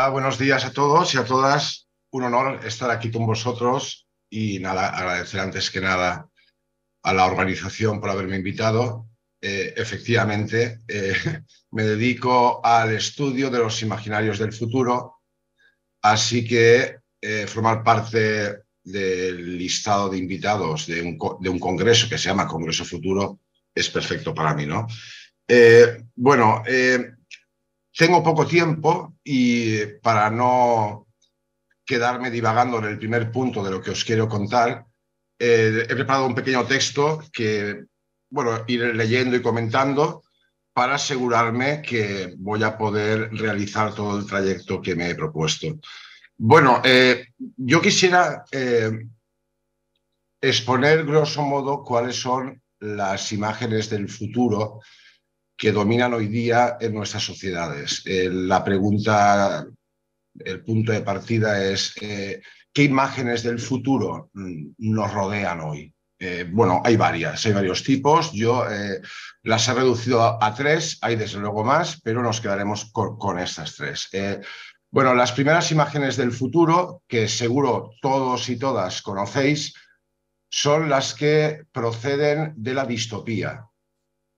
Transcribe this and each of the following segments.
Hola, buenos días a todos y a todas. Un honor estar aquí con vosotros y nada, agradecer antes que nada a la organización por haberme invitado. Efectivamente, me dedico al estudio de los imaginarios del futuro, así que formar parte del listado de invitados de un congreso que se llama Congreso Futuro es perfecto para mí, ¿no? Bueno, tengo poco tiempo y para no quedarme divagando en el primer punto de lo que os quiero contar, he preparado un pequeño texto que, bueno, iré leyendo y comentando para asegurarme que voy a poder realizar todo el trayecto que me he propuesto. Bueno, yo quisiera exponer, grosso modo, cuáles son las imágenes del futuro que dominan hoy día en nuestras sociedades. La pregunta, el punto de partida es ¿qué imágenes del futuro nos rodean hoy? Bueno, hay varios tipos. Yo las he reducido a tres, hay desde luego más, pero nos quedaremos con estas tres. Bueno, las primeras imágenes del futuro, que seguro todos y todas conocéis, son las que proceden de la distopía,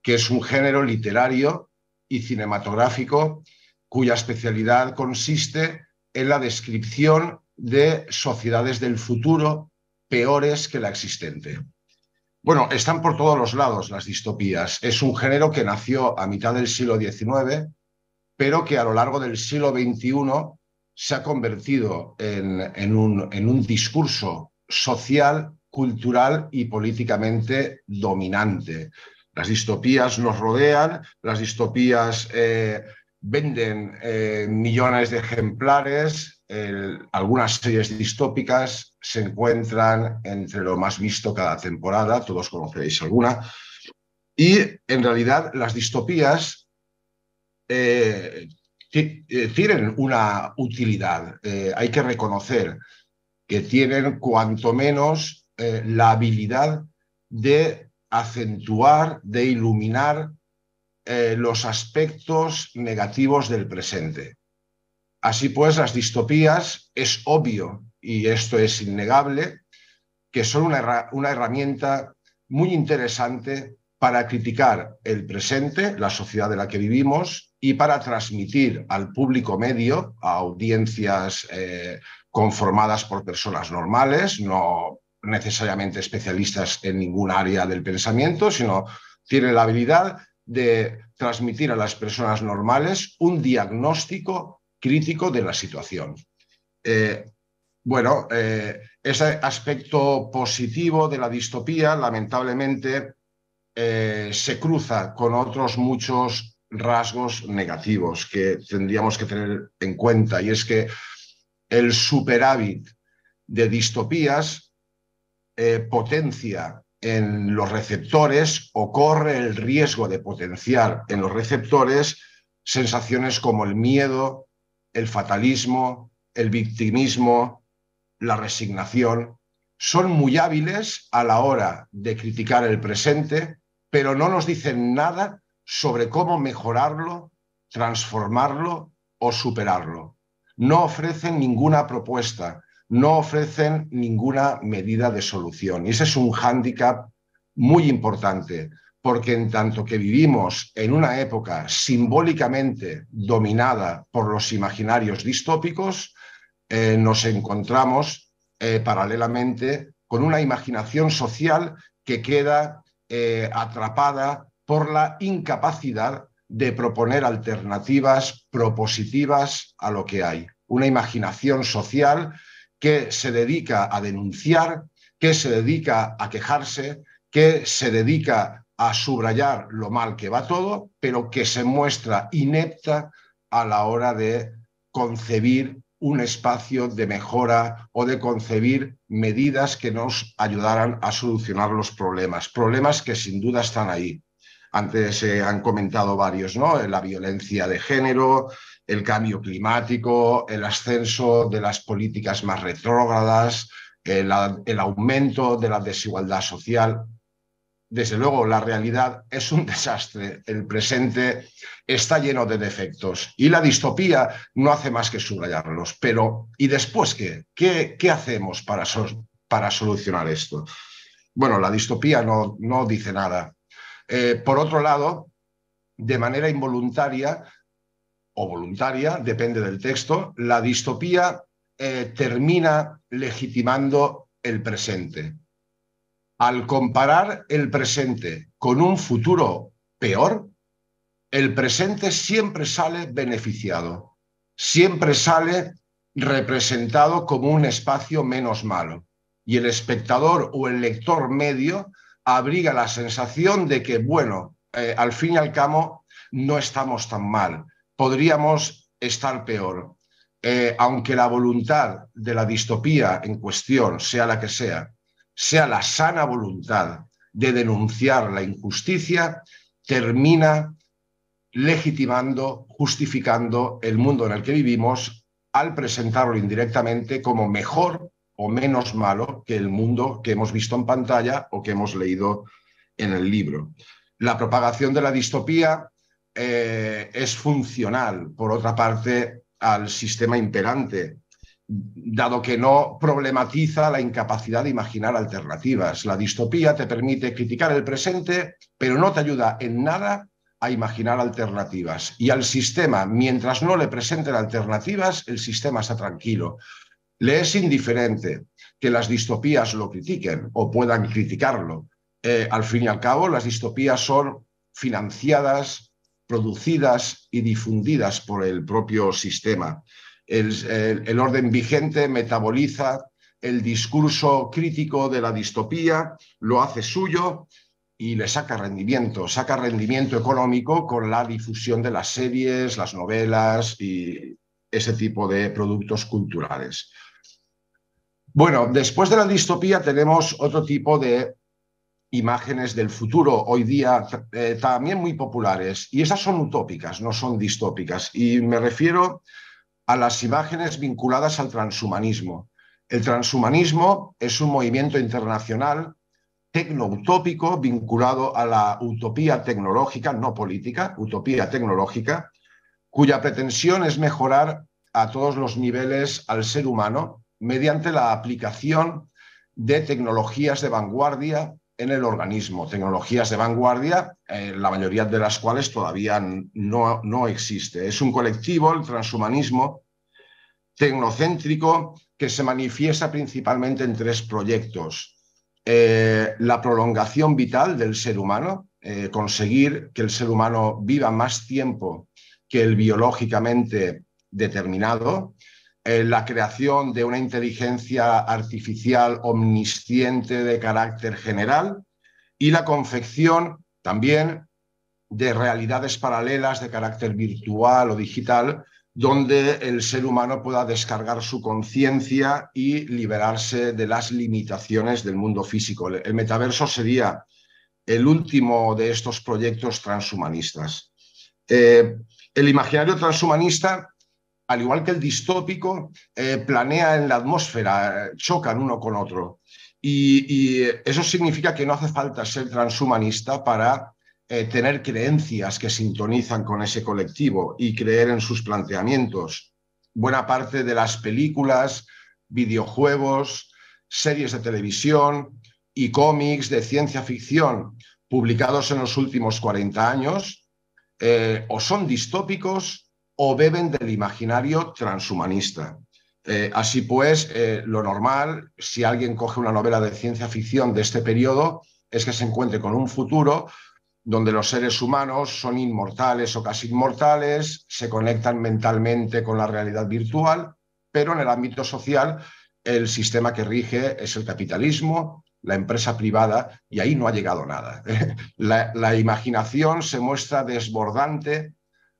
que es un género literario y cinematográfico cuya especialidad consiste en la descripción de sociedades del futuro peores que la existente. Bueno, están por todos los lados las distopías. Es un género que nació a mitad del siglo XIX, pero que a lo largo del siglo XXI se ha convertido en un discurso social, cultural y políticamente dominante. Las distopías nos rodean, las distopías venden millones de ejemplares, algunas series distópicas se encuentran entre lo más visto cada temporada, todos conocéis alguna, y en realidad las distopías tienen una utilidad. Hay que reconocer que tienen cuanto menos la habilidad de acentuar, de iluminar los aspectos negativos del presente. Así pues, las distopías es obvio, y esto es innegable, que son una herramienta muy interesante para criticar el presente, la sociedad de la que vivimos, y para transmitir al público medio, a audiencias conformadas por personas normales, no necesariamente especialistas en ningún área del pensamiento, sino tienen la habilidad de transmitir a las personas normales un diagnóstico crítico de la situación. Bueno, ese aspecto positivo de la distopía, lamentablemente, se cruza con otros muchos rasgos negativos que tendríamos que tener en cuenta, y es que el superávit de distopías potencia en los receptores o corre el riesgo de potenciar en los receptores sensaciones como el miedo, el fatalismo, el victimismo, la resignación. Son muy hábiles a la hora de criticar el presente, pero no nos dicen nada sobre cómo mejorarlo, transformarlo o superarlo. No ofrecen ninguna propuesta, no ofrecen ninguna medida de solución. Y ese es un hándicap muy importante, porque en tanto que vivimos en una época simbólicamente dominada por los imaginarios distópicos, nos encontramos paralelamente con una imaginación social que queda atrapada por la incapacidad de proponer alternativas propositivas a lo que hay. Una imaginación social que se dedica a denunciar, que se dedica a quejarse, que se dedica a subrayar lo mal que va todo, pero que se muestra inepta a la hora de concebir un espacio de mejora o de concebir medidas que nos ayudaran a solucionar los problemas que sin duda están ahí. Antes se han comentado varios, ¿no? La violencia de género, el cambio climático, el ascenso de las políticas más retrógradas, el aumento de la desigualdad social. desde luego, la realidad es un desastre. El presente está lleno de defectos y la distopía no hace más que subrayarlos. Pero, ¿y después qué? ¿Qué hacemos para solucionar esto? Bueno, la distopía no dice nada. Por otro lado, de manera involuntaria o voluntaria, depende del texto, la distopía termina legitimando el presente. Al comparar el presente con un futuro peor, el presente siempre sale beneficiado, siempre sale representado como un espacio menos malo. Y el espectador o el lector medio abriga la sensación de que, bueno, al fin y al cabo no estamos tan mal, podríamos estar peor. Aunque la voluntad de la distopía en cuestión, sea la que sea la sana voluntad de denunciar la injusticia, termina legitimando, justificando el mundo en el que vivimos al presentarlo indirectamente como mejor o menos malo que el mundo que hemos visto en pantalla o que hemos leído en el libro. La propagación de la distopía es funcional, por otra parte, al sistema imperante, dado que no problematiza la incapacidad de imaginar alternativas. La distopía te permite criticar el presente, pero no te ayuda en nada a imaginar alternativas. Y al sistema, mientras no le presenten alternativas, el sistema está tranquilo. Le es indiferente que las distopías lo critiquen o puedan criticarlo. Al fin y al cabo, las distopías son financiadas, producidas y difundidas por el propio sistema. El orden vigente metaboliza el discurso crítico de la distopía, lo hace suyo y le saca rendimiento económico con la difusión de las series, las novelas y ese tipo de productos culturales. Bueno, después de la distopía tenemos otro tipo de imágenes del futuro hoy día también muy populares, y esas son utópicas, no son distópicas, y me refiero a las imágenes vinculadas al transhumanismo. El transhumanismo es un movimiento internacional tecno-utópico vinculado a la utopía tecnológica, no política, utopía tecnológica, cuya pretensión es mejorar a todos los niveles al ser humano mediante la aplicación de tecnologías de vanguardia en el organismo. Tecnologías de vanguardia, la mayoría de las cuales todavía no existe. Es un colectivo, el transhumanismo tecnocéntrico, que se manifiesta principalmente en tres proyectos. La prolongación vital del ser humano, conseguir que el ser humano viva más tiempo que el biológicamente determinado, la creación de una inteligencia artificial omnisciente de carácter general y la confección también de realidades paralelas de carácter virtual o digital, donde el ser humano pueda descargar su conciencia y liberarse de las limitaciones del mundo físico. El metaverso sería el último de estos proyectos transhumanistas. El imaginario transhumanista, al igual que el distópico, planea en la atmósfera, chocan uno con otro. Y eso significa que no hace falta ser transhumanista para tener creencias que sintonizan con ese colectivo y creer en sus planteamientos. Buena parte de las películas, videojuegos, series de televisión y cómics de ciencia ficción publicados en los últimos 40 años o son distópicos o beben del imaginario transhumanista. Así pues, lo normal, si alguien coge una novela de ciencia ficción de este periodo, es que se encuentre con un futuro donde los seres humanos son inmortales o casi inmortales, se conectan mentalmente con la realidad virtual, pero en el ámbito social el sistema que rige es el capitalismo, la empresa privada, y ahí no ha llegado nada. La imaginación se muestra desbordante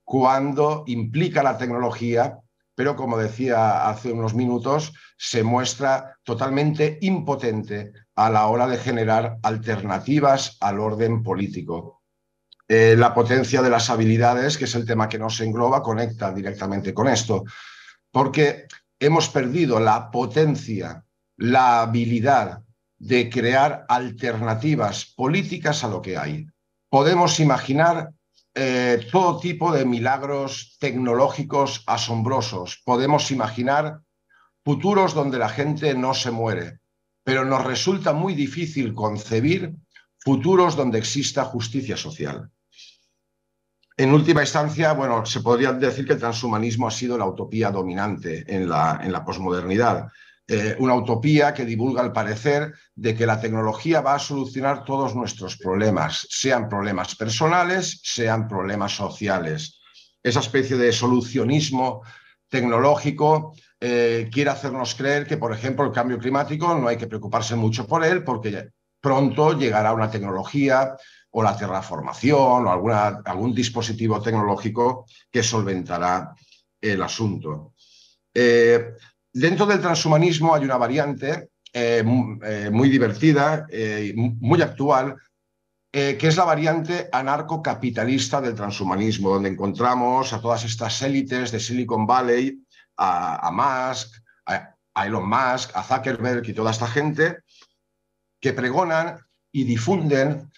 cuando implica la tecnología, pero como decía hace unos minutos, se muestra totalmente impotente a la hora de generar alternativas al orden político. La potencia de las habilidades, que es el tema que nos engloba, conecta directamente con esto, porque hemos perdido la potencia, la habilidad de crear alternativas políticas a lo que hay. Podemos imaginar todo tipo de milagros tecnológicos asombrosos. Podemos imaginar futuros donde la gente no se muere, pero nos resulta muy difícil concebir futuros donde exista justicia social. En última instancia, bueno, se podría decir que el transhumanismo ha sido la utopía dominante en la posmodernidad. Una utopía que divulga el parecer de que la tecnología va a solucionar todos nuestros problemas, sean problemas personales, sean problemas sociales. Esa especie de solucionismo tecnológico quiere hacernos creer que, por ejemplo, el cambio climático no hay que preocuparse mucho por él porque pronto llegará una tecnología o la terraformación o algún dispositivo tecnológico que solventará el asunto. Dentro del transhumanismo hay una variante muy divertida, muy actual, que es la variante anarcocapitalista del transhumanismo, donde encontramos a todas estas élites de Silicon Valley, a Musk, a Elon Musk, a Zuckerberg y toda esta gente que pregonan y difunden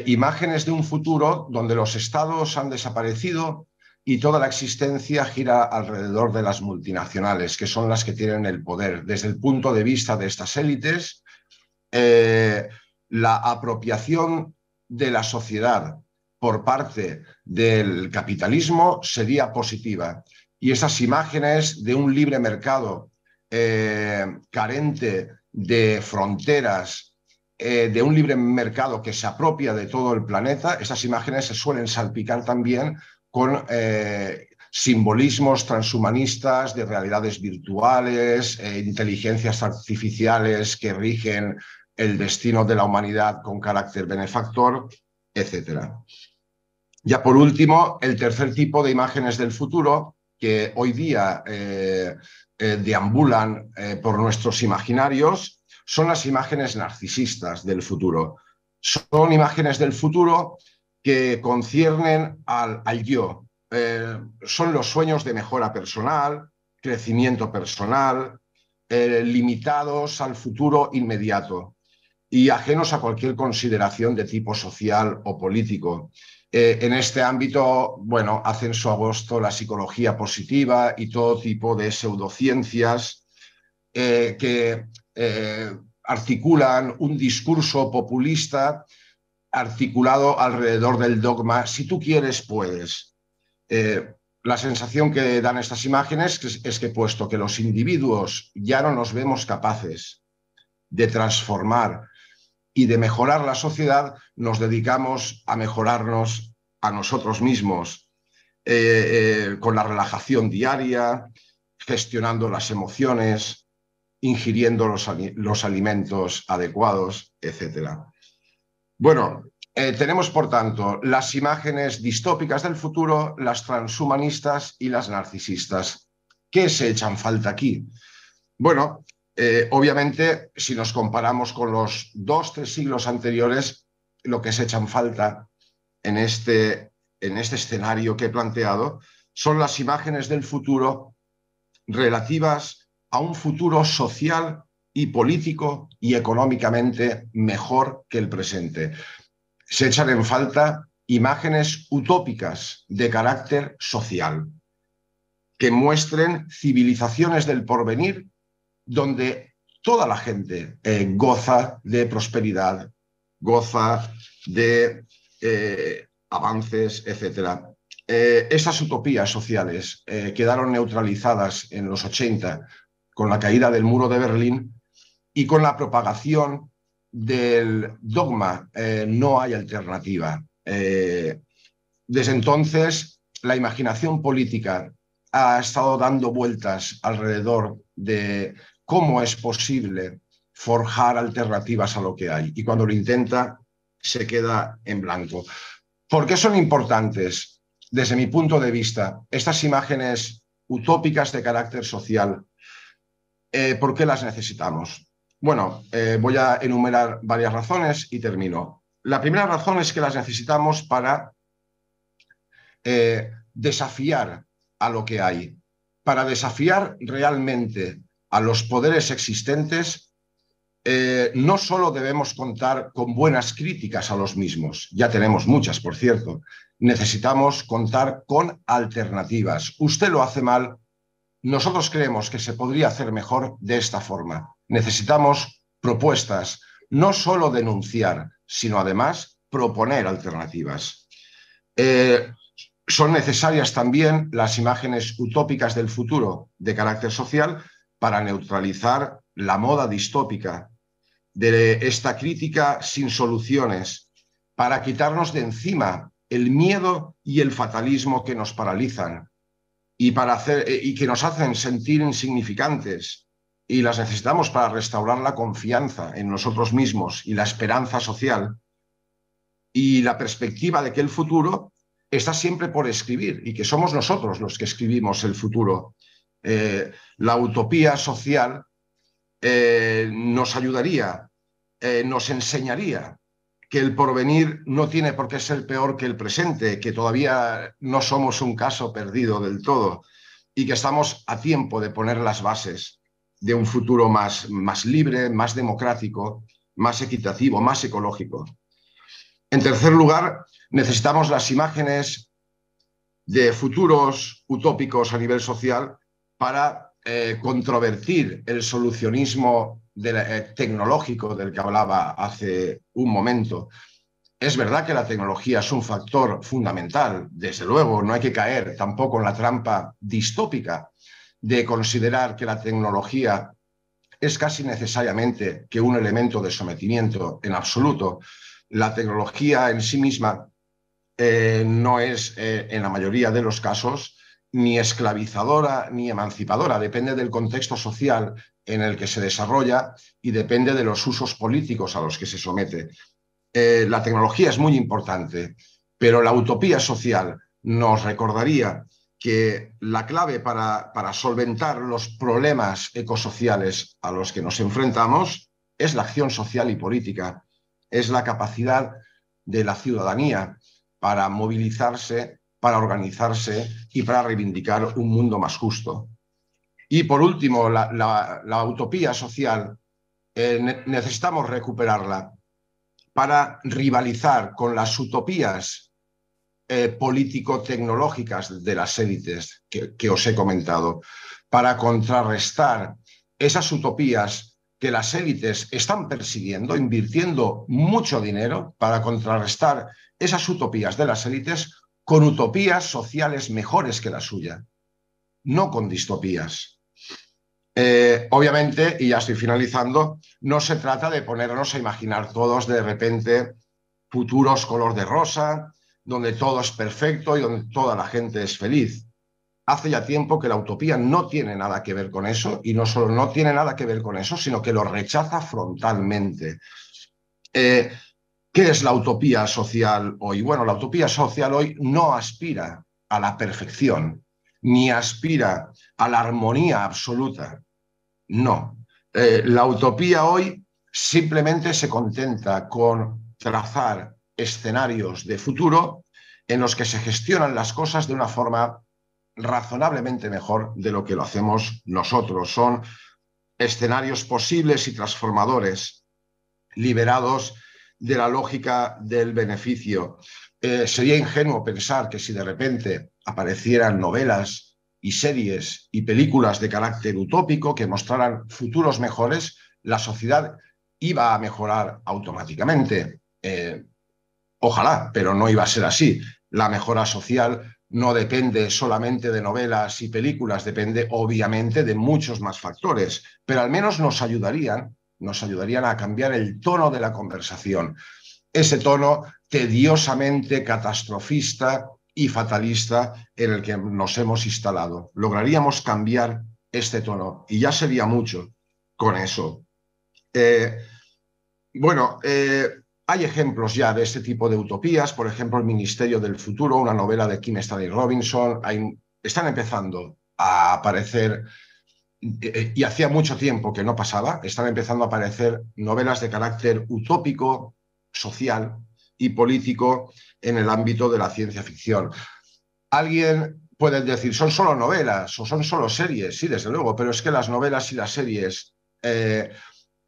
imágenes de un futuro donde los estados han desaparecido y toda la existencia gira alrededor de las multinacionales, que son las que tienen el poder. Desde el punto de vista de estas élites, la apropiación de la sociedad por parte del capitalismo sería positiva. Y esas imágenes de un libre mercado carente de fronteras, de un libre mercado que se apropia de todo el planeta, esas imágenes se suelen salpicar también con simbolismos transhumanistas de realidades virtuales, inteligencias artificiales que rigen el destino de la humanidad con carácter benefactor, etc. Ya por último, el tercer tipo de imágenes del futuro que hoy día deambulan por nuestros imaginarios son las imágenes narcisistas del futuro. Son imágenes del futuro que conciernen al yo. Son los sueños de mejora personal, crecimiento personal, limitados al futuro inmediato y ajenos a cualquier consideración de tipo social o político. En este ámbito, bueno, hacen su agosto la psicología positiva y todo tipo de pseudociencias que articulan un discurso populista articulado alrededor del dogma, si tú quieres, puedes. La sensación que dan estas imágenes es que puesto que los individuos ya no nos vemos capaces de transformar y de mejorar la sociedad, nos dedicamos a mejorarnos a nosotros mismos con la relajación diaria, gestionando las emociones, ingiriendo los alimentos adecuados, etc. Bueno, tenemos, por tanto, las imágenes distópicas del futuro, las transhumanistas y las narcisistas. ¿Qué se echan falta aquí? Bueno, obviamente, si nos comparamos con los 2-3 siglos anteriores, lo que se echan falta en este escenario que he planteado son las imágenes del futuro relativas a un futuro social y político y económicamente mejor que el presente. Se echan en falta imágenes utópicas de carácter social que muestren civilizaciones del porvenir donde toda la gente goza de prosperidad, goza de avances, etc. Esas utopías sociales quedaron neutralizadas en los 80 con la caída del muro de Berlín y con la propagación del dogma no hay alternativa. Desde entonces, la imaginación política ha estado dando vueltas alrededor de cómo es posible forjar alternativas a lo que hay. Y cuando lo intenta, se queda en blanco. ¿Por qué son importantes, desde mi punto de vista, estas imágenes utópicas de carácter social? ¿Por qué las necesitamos? Bueno, voy a enumerar varias razones y termino. La primera razón es que las necesitamos para desafiar a lo que hay, para desafiar realmente a los poderes existentes no solo debemos contar con buenas críticas a los mismos, ya tenemos muchas, por cierto, necesitamos contar con alternativas. Usted lo hace mal, nosotros creemos que se podría hacer mejor de esta forma. Necesitamos propuestas, no solo denunciar, sino además proponer alternativas. Son necesarias también las imágenes utópicas del futuro de carácter social para neutralizar la moda distópica de esta crítica sin soluciones, para quitarnos de encima el miedo y el fatalismo que nos paralizan y que nos hacen sentir insignificantes, y las necesitamos para restaurar la confianza en nosotros mismos y la esperanza social y la perspectiva de que el futuro está siempre por escribir y que somos nosotros los que escribimos el futuro. La utopía social nos ayudaría, nos enseñaría que el porvenir no tiene por qué ser peor que el presente, que todavía no somos un caso perdido del todo y que estamos a tiempo de poner las bases de un futuro más libre, más democrático, más equitativo, más ecológico. En tercer lugar, necesitamos las imágenes de futuros utópicos a nivel social para controvertir el solucionismo tecnológico del que hablaba hace un momento. Es verdad que la tecnología es un factor fundamental, desde luego, no hay que caer tampoco en la trampa distópica de considerar que la tecnología es casi necesariamente que un elemento de sometimiento, en absoluto. La tecnología en sí misma no es, en la mayoría de los casos, ni esclavizadora ni emancipadora. Depende del contexto social en el que se desarrolla y depende de los usos políticos a los que se somete. La tecnología es muy importante, pero la utopía social nos recordaría que la clave para solventar los problemas ecosociales a los que nos enfrentamos es la acción social y política, es la capacidad de la ciudadanía para movilizarse, para organizarse y para reivindicar un mundo más justo. Y por último, la utopía social, necesitamos recuperarla para rivalizar con las utopías político-tecnológicas de las élites que os he comentado, para contrarrestar esas utopías que las élites están persiguiendo, invirtiendo mucho dinero para contrarrestar esas utopías de las élites con utopías sociales mejores que la suya, no con distopías. Obviamente, y ya estoy finalizando, no se trata de ponernos a imaginar todos de repente futuros color de rosa, donde todo es perfecto y donde toda la gente es feliz. Hace ya tiempo que la utopía no tiene nada que ver con eso, y no solo no tiene nada que ver con eso, sino que lo rechaza frontalmente. ¿Qué es la utopía social hoy? Bueno, la utopía social hoy no aspira a la perfección, ni aspira a la armonía absoluta. No. La utopía hoy simplemente se contenta con trazar escenarios de futuro en los que se gestionan las cosas de una forma razonablemente mejor de lo que lo hacemos nosotros. Son escenarios posibles y transformadores, liberados de la lógica del beneficio. Sería ingenuo pensar que si de repente aparecieran novelas y series y películas de carácter utópico que mostraran futuros mejores, la sociedad iba a mejorar automáticamente. Ojalá, pero no iba a ser así. La mejora social no depende solamente de novelas y películas, depende obviamente de muchos más factores, pero al menos nos ayudarían a cambiar el tono de la conversación. Ese tono tediosamente catastrofista y fatalista en el que nos hemos instalado. Lograríamos cambiar este tono y ya sería mucho con eso. Hay ejemplos ya de este tipo de utopías, por ejemplo, El Ministerio del Futuro, una novela de Kim Stanley Robinson. Están empezando a aparecer, y hacía mucho tiempo que no pasaba, están empezando a aparecer novelas de carácter utópico, social y político en el ámbito de la ciencia ficción. Alguien puede decir, son solo novelas o son solo series, sí, desde luego, pero es que las novelas y las series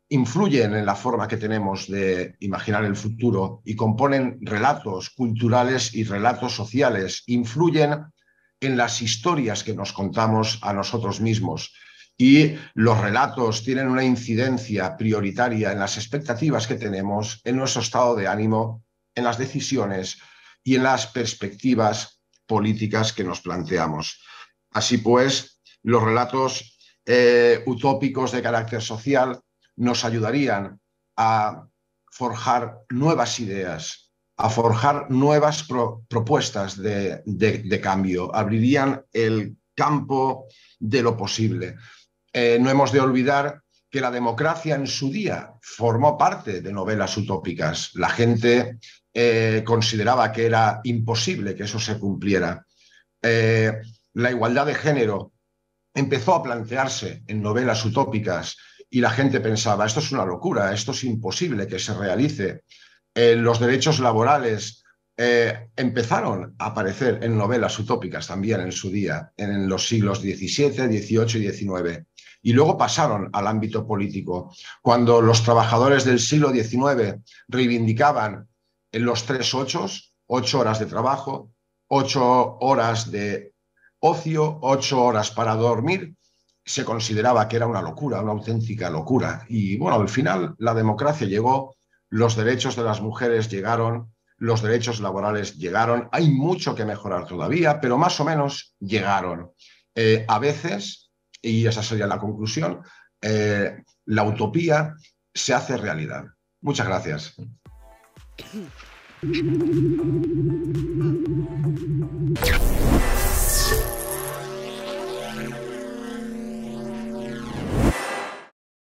influyen en la forma que tenemos de imaginar el futuro y componen relatos culturales y relatos sociales, influyen en las historias que nos contamos a nosotros mismos. Y los relatos tienen una incidencia prioritaria en las expectativas que tenemos, en nuestro estado de ánimo, en las decisiones y en las perspectivas políticas que nos planteamos. Así pues, los relatos utópicos de carácter social nos ayudarían a forjar nuevas ideas, a forjar nuevas propuestas de cambio, abrirían el campo de lo posible. No hemos de olvidar que la democracia en su día formó parte de novelas utópicas. La gente consideraba que era imposible que eso se cumpliera. La igualdad de género empezó a plantearse en novelas utópicas y la gente pensaba, esto es una locura, esto es imposible que se realice. Los derechos laborales empezaron a aparecer en novelas utópicas también en su día, en los siglos XVII, XVIII y XIX. Y luego pasaron al ámbito político. Cuando los trabajadores del siglo XIX reivindicaban en los 3 ochos, 8 horas de trabajo, 8 horas de ocio, 8 horas para dormir, se consideraba que era una locura, una auténtica locura. Y bueno, al final la democracia llegó, los derechos de las mujeres llegaron, los derechos laborales llegaron. Hay mucho que mejorar todavía, pero más o menos llegaron. A veces, y esa sería la conclusión, la utopía se hace realidad. Muchas gracias.